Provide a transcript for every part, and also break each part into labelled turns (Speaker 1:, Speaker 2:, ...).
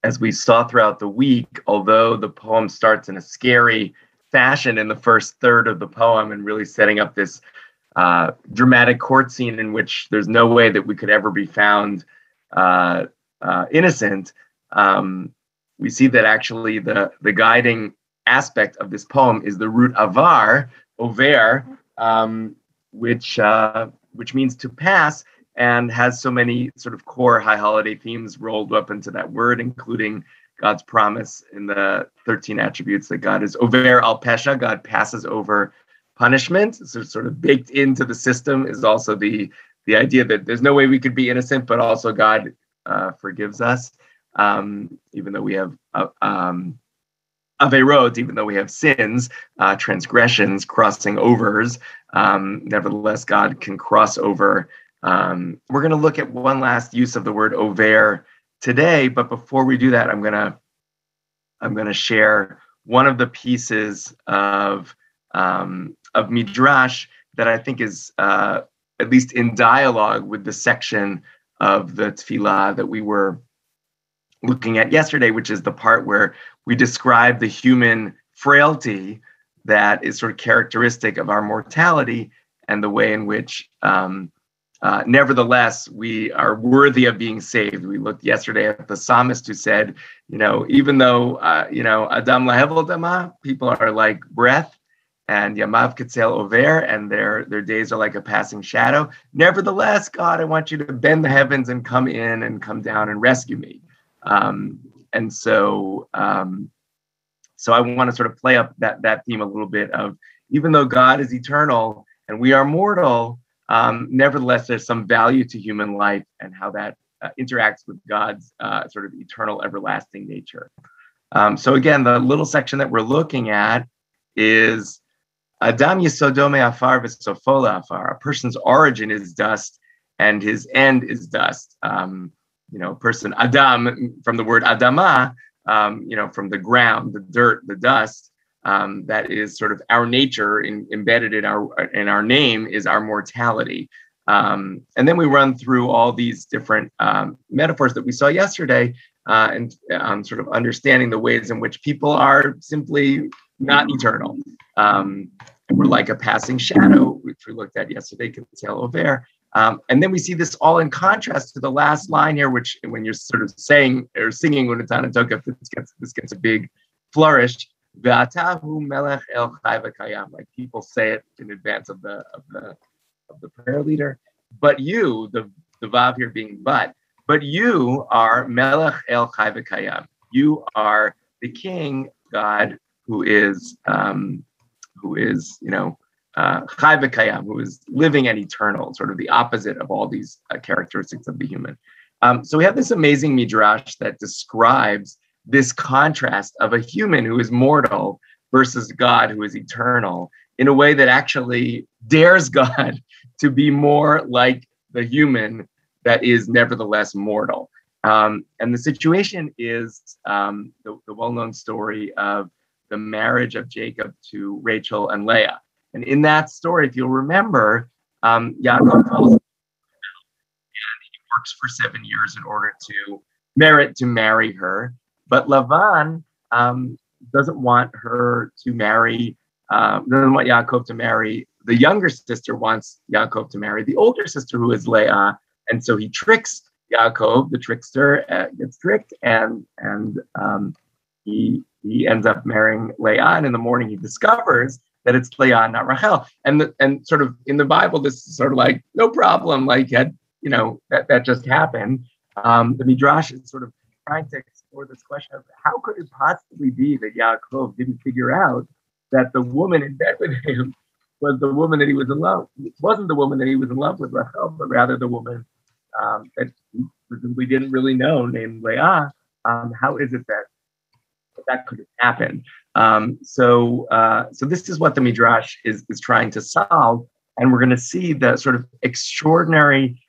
Speaker 1: as we saw throughout the week, although the poem starts in a scary fashion in the first third of the poem and really setting up this dramatic court scene in which there's no way that we could ever be found innocent, we see that actually the guiding aspect of this poem is the root avar, over, which means to pass, and has so many sort of core high holiday themes rolled up into that word, including God's promise in the 13 attributes that God is over al pesha, God passes over punishment. So sort of baked into the system is also the idea that there's no way we could be innocent, but also God forgives us, even though we have averot, even though we have sins, transgressions, crossing overs. Nevertheless, God can cross over. We're going to look at one last use of the word over today, but before we do that, I'm going to share one of the pieces of midrash that I think is at least in dialogue with the section of the tefillah that we were looking at yesterday, which is the part where we describe the human frailty that is sort of characteristic of our mortality and the way in which nevertheless, we are worthy of being saved. We looked yesterday at the psalmist who said, even though, Adam lahevel dama, people are like breath, and yamav ketzel over, and their days are like a passing shadow. Nevertheless, God, I want you to bend the heavens and come in and come down and rescue me. So I want to sort of play up that theme a little bit of, even though God is eternal and we are mortal, nevertheless, there's some value to human life and how that interacts with God's sort of eternal, everlasting nature. So again, the little section that we're looking at is Adam Yisodo me'afar v'sofo la'afar. A person's origin is dust and his end is dust. Person Adam, from the word Adama, from the ground, the dirt, the dust. That is sort of our nature embedded in our name is our mortality. And then we run through all these different metaphors that we saw yesterday and sort of understanding the ways in which people are simply not eternal. And we're like a passing shadow, which we looked at yesterday, Ketzel Over. And then we see this all in contrast to the last line here, which when you're sort of saying or singing Unetaneh Tokef, this gets a big flourish. Ve'atahu melech el chai v'kayam, like people say it in advance of the prayer leader. But you, the vav here being but you are melech el chai v'kayam. You are the king, God, who is chai v'kayam, who is living and eternal, sort of the opposite of all these characteristics of the human. So we have this amazing midrash that describes this contrast of a human who is mortal versus God who is eternal in a way that actually dares God to be more like the human that is nevertheless mortal. And the situation is the well-known story of the marriage of Jacob to Rachel and Leah. And in that story, if you'll remember, Yaakov falls and he works for 7 years in order to merit to marry her. But Lavan doesn't want her to marry, doesn't want Yaakov to marry. The younger sister wants Yaakov to marry the older sister, who is Leah. And so he tricks Yaakov, the trickster, gets tricked, and he ends up marrying Leah. And in the morning, he discovers that it's Leah, not Rachel. And sort of in the Bible, this is sort of like, no problem, like, that just happened. The Midrash is sort of trying to explore this question of how could it possibly be that Yaakov didn't figure out that the woman in bed with him was the woman that he was in love with. It wasn't the woman that he was in love with, Rachel, but rather the woman that he presumably didn't really know, named Leah. How is it that could have happened? So this is what the Midrash is trying to solve, and we're going to see the sort of extraordinary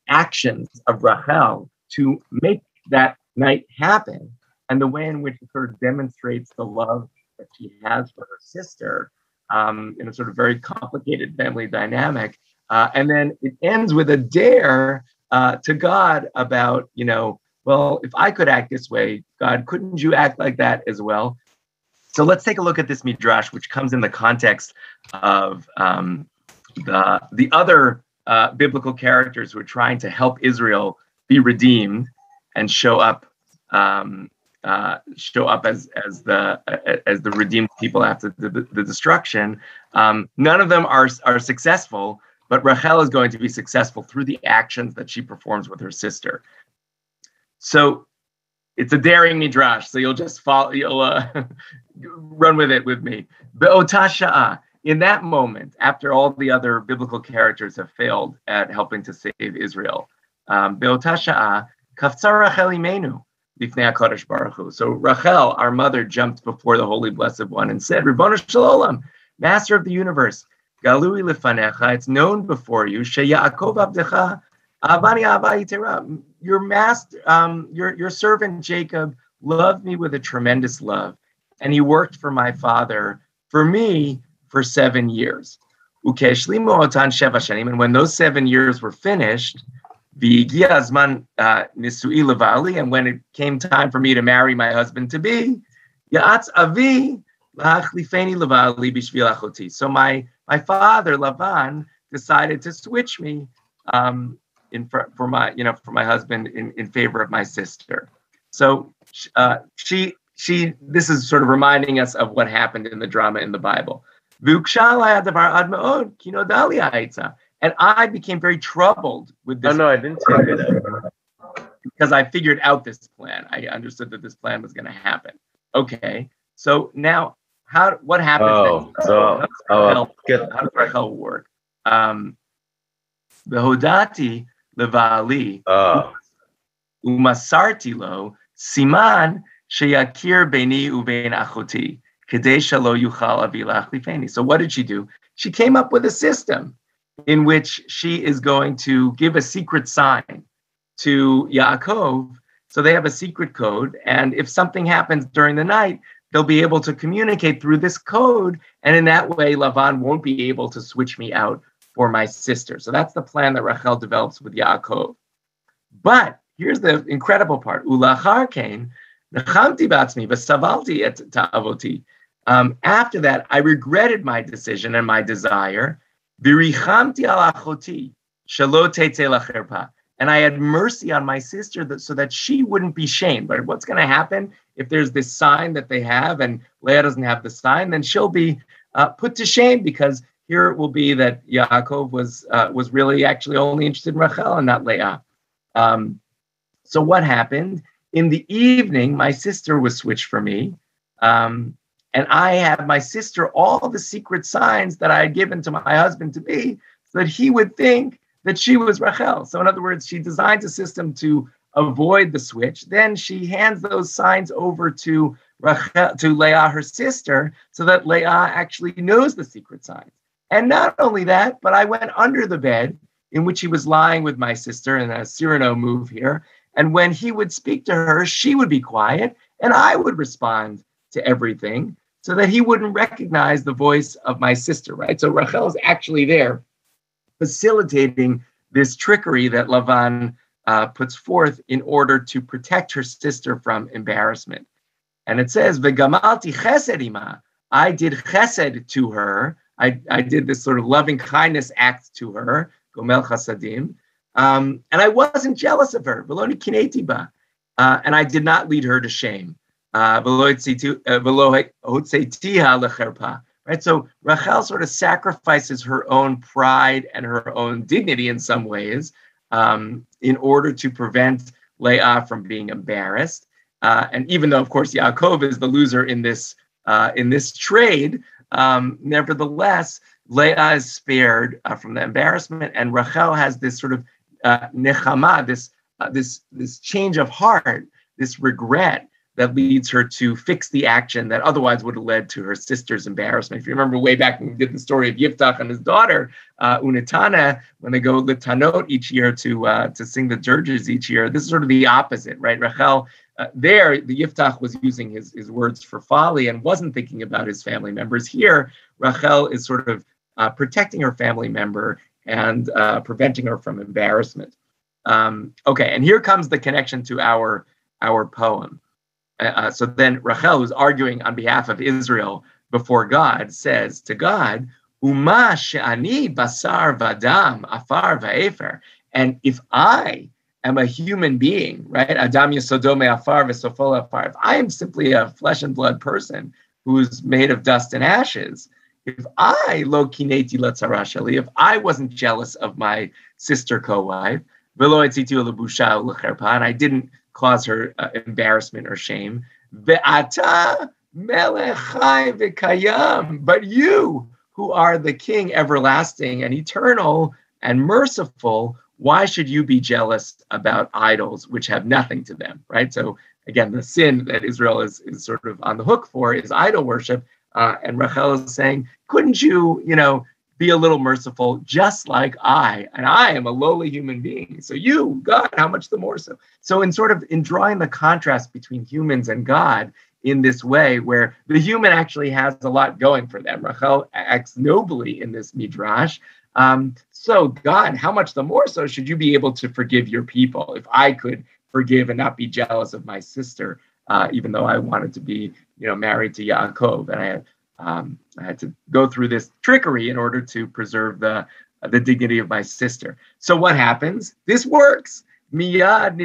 Speaker 1: actions of Rachel to make that night happen, and the way in which it sort of demonstrates the love that she has for her sister in a sort of very complicated family dynamic. And then it ends with a dare to God about, well, if I could act this way, God, couldn't you act like that as well? So let's take a look at this midrash, which comes in the context of the other biblical characters who are trying to help Israel be redeemed and show up as the redeemed people after the destruction. None of them are successful, but Rachel is going to be successful through the actions that she performs with her sister. So it's a daring midrash, so you'll just follow, you'll run with it with me. Be'otah sha'ah, in that moment, after all the other biblical characters have failed at helping to save Israel, Be'otah sha'ah, kaftzar Rachel imenu b'fnei HaKadosh Baruch Hu. So Rachel, our mother, jumped before the Holy Blessed One and said, Ribono shel olam, Master of the universe, galui lefanecha, it's known before you, sheYaakov avdecha, avani ava yitera, your master, your servant Jacob loved me with a tremendous love, and he worked for my father, for me, for 7 years. Ukeshlimu otan sheva shanim, and when those 7 years were finished, v'higia hazman nisui levali, and when it came time for me to marry my husband to be, ya'atz avi la'achlifeni levali b'shvil achoti. So my father Lavan decided to switch me for my husband in favor of my sister. So this is sort of reminding us of what happened in the drama in the Bible. And I became very troubled with this.
Speaker 2: Oh no, I didn't see that.
Speaker 1: Because I figured out this plan. I understood that this plan was going to happen. Okay, so now what happens next? How does Rachel work? The Hodati Levali Umasarti lo Siman Sheyakir Beini Ubein Achoti Kedei Shalo Yuchal Avi Lachlifeni. So what did she do? She came up with a system in which she is going to give a secret sign to Yaakov. So they have a secret code, and if something happens during the night, they'll be able to communicate through this code, and in that way, Lavan won't be able to switch me out for my sister. So that's the plan that Rachel develops with Yaakov. But here's the incredible part. Ulachar kain, nechamti b'atzmi v'savalti et ta'avoti. After that, I regretted my decision and my desire. V'richamti al achoti shelo tetzeh lacherpa. And I had mercy on my sister so that she wouldn't be shamed. But what's going to happen if there's this sign that they have and Leah doesn't have the sign? Then she'll be put to shame, because here it will be that Yaakov was really actually only interested in Rachel and not Leah. So what happened? In the evening, my sister was switched for me. And I had my sister all the secret signs that I had given to my husband to be, so that he would think that she was Rachel. So in other words, she designs a system to avoid the switch. Then she hands those signs over to Rachel, to Leah, her sister, so that Leah actually knows the secret signs. And not only that, but I went under the bed in which he was lying with my sister, in a Cyrano move here. And when he would speak to her, she would be quiet, and I would respond to everything, so that he wouldn't recognize the voice of my sister, right? So Rachel is actually there, facilitating this trickery that Lavan puts forth in order to protect her sister from embarrassment. And it says, "V'gamalti chesed ima." I did chesed to her. I did this sort of loving kindness act to her, gomel chasadim, and I wasn't jealous of her. V'lo nikineti ba, and I did not lead her to shame. V'lo hotzetiha lecherpa. Right, so Rachel sort of sacrifices her own pride and her own dignity in some ways in order to prevent Leah from being embarrassed. And even though, of course, Yaakov is the loser in this trade, nevertheless, Leah is spared from the embarrassment, and Rachel has this sort of nechama, this change of heart, this regret that leads her to fix the action that otherwise would have led to her sister's embarrassment. If you remember way back when we did the story of Yiftach and his daughter, Unetaneh, when they go litanot each year to sing the dirges each year, this is sort of the opposite, right? Rachel, there, the Yiftach was using his words for folly and wasn't thinking about his family members. Here, Rachel is sort of protecting her family member and preventing her from embarrassment. Okay, and here comes the connection to our poem. So then Rachel, who's arguing on behalf of Israel before God, says to God, Uma she'ani basar vadam afar va'efer. And if I am a human being, right? Adam yesodo me'afar v'sofo afar. If I am simply a flesh and blood person who's made of dust and ashes, if I lo kineti latzara sheli, if I wasn't jealous of my sister co-wife, v'lo etzitu lebusha u'lecherpa, and I didn't cause her embarrassment or shame, ve'ata melech chai v'kayam, but you, who are the King everlasting and eternal and merciful, why should you be jealous about idols which have nothing to them, right? So again, the sin that Israel is sort of on the hook for is idol worship. And Rachel is saying, couldn't you, be a little merciful just like I, and I am a lowly human being. So you, God, how much the more so? So in drawing the contrast between humans and God in this way, where the human actually has a lot going for them. Rachel acts nobly in this midrash. So God, how much the more so should you be able to forgive your people? If I could forgive and not be jealous of my sister, even though I wanted to be, married to Yaakov, and I had to go through this trickery in order to preserve the dignity of my sister. So what happens? This works. Miyad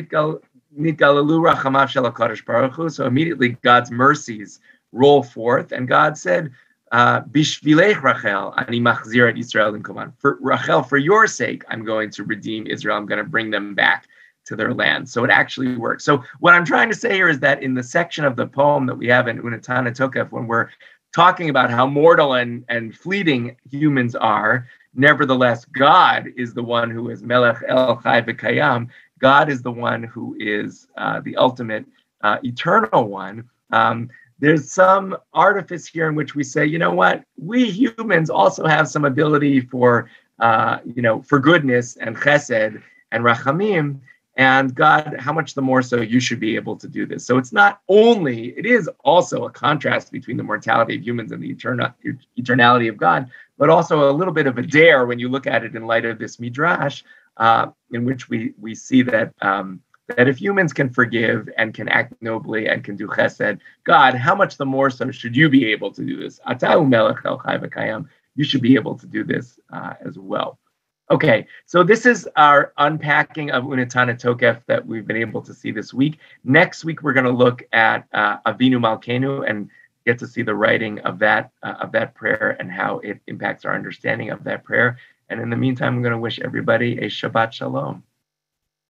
Speaker 1: nitgalalu rachamav shel HaKadosh Baruch Hu. So immediately God's mercies roll forth, and God said, Bishvilech Rachel, ani machzir et Yisrael l'mkoman. For Rachel, for your sake, I'm going to redeem Israel. I'm going to bring them back to their land. So it actually works. So what I'm trying to say here is that in the section of the poem that we have in Unetaneh Tokef, when we're talking about how mortal and fleeting humans are, nevertheless, God is the one who is Melech El Chai V'Kayam. God is the one who is the ultimate eternal one. There's some artifice here in which we say, you know what, we humans also have some ability for goodness and chesed and rachamim. And God, how much the more so you should be able to do this. So it is also a contrast between the mortality of humans and the eternality of God, but also a little bit of a dare when you look at it in light of this midrash, in which we see that that if humans can forgive and can act nobly and can do chesed, God, how much the more so should you be able to do this? Atau melech el chai v'kayam. You should be able to do this as well. Okay, so this is our unpacking of Unetaneh Tokef that we've been able to see this week. Next week, we're going to look at Avinu Malkeinu and get to see the writing of that prayer and how it impacts our understanding of that prayer. And in the meantime, I'm going to wish everybody a Shabbat Shalom.